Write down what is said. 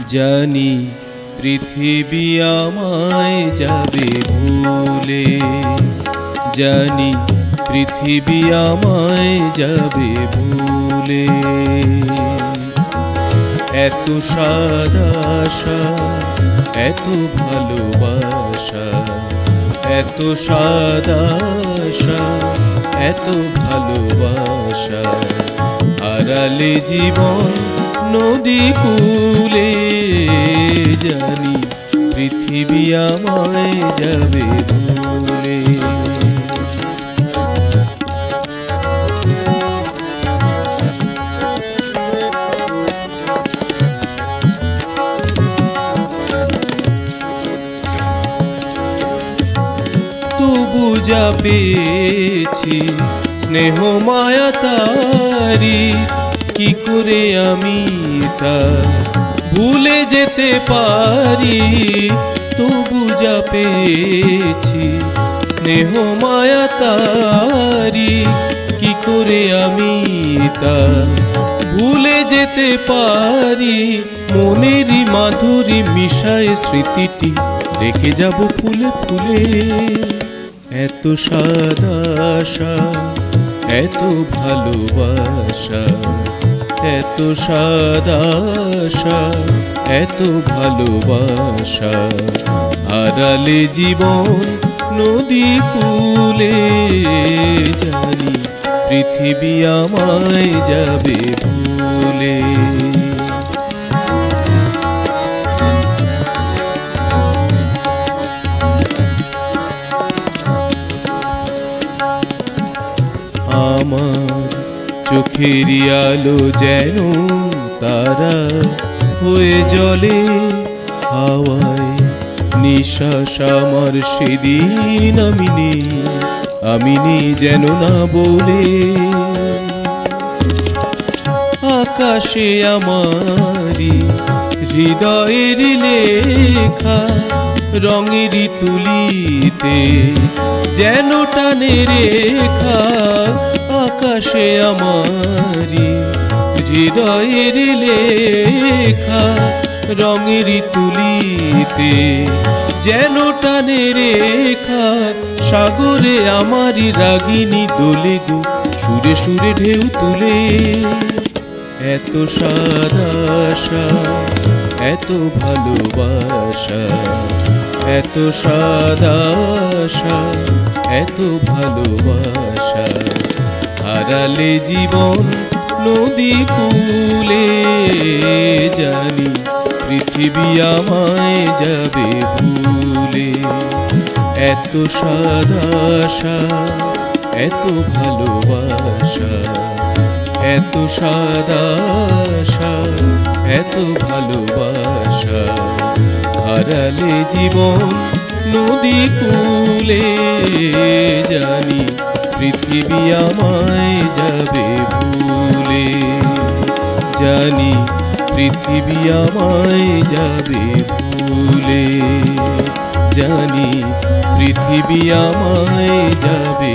জানি পৃথিবী আমায় যাবে ভুলে, জানি পৃথিবী আমায় যাবে ভুলে। এত সাদা আশা, এত ভালোবাসা, এত সাদা আশা, এত ভালোবাসা হারালে জীবন নদী কূলে। জানি পৃথিবী আমায় যাবে ভুলে। তবু যা পেয়েছি স্নেহ মায়া তারি, কি করে আমি তা ভুলে যেতে পারি। তবু যা পেয়েছি স্নেহ মায়া তারি, কি করে আমি তা ভুলে যেতে পারি। মনেরই মাধুরী মিশায় স্মৃতিটি রেখে যাব ফুলে ফুলে। এত সাদা আশা, এত ভালোবাসা, এত সাদা আশা, এত ভালোবাসা হারালে জীবন নদী কূলে। জানি পৃথিবী আমায় যাবে ভুলে। আমার চোখেরই আলো যেন তারা হয়ে জ্বলে হাওয়ায়। নিঃশ্বাস আমার সেদিন আমি নেই যেন না বলে। আকাশে আমারি হৃদয়ের লেখা রঙেরই তুলিতে যেন টানে রেখা। আকাশে আমারি হৃদয়ের লেখা রঙেরই তুলিতে যেন টানে রেখা। সাগরে আমারি রাগিনী দোলে গো সুরে সুরে ঢেউ তুলে। এত সাদা আশা, এত ভালোবাসা, এত সাদা আশা, এত ভালোবাসা হারালে জীবন নদী কূলে। জানি পৃথিবী আমায় যাবে ভুলে। এত সাদা আশা, এত ভালোবাসা, এত সাদা আশা, এত ভালোবাসা হারালে জীবন নদী কূলে। জানি পৃথিবী আমায় যাবে ভুলে। জানি পৃথিবী আমায় যাবে ভুলে। জানি পৃথিবী আমায় যাবে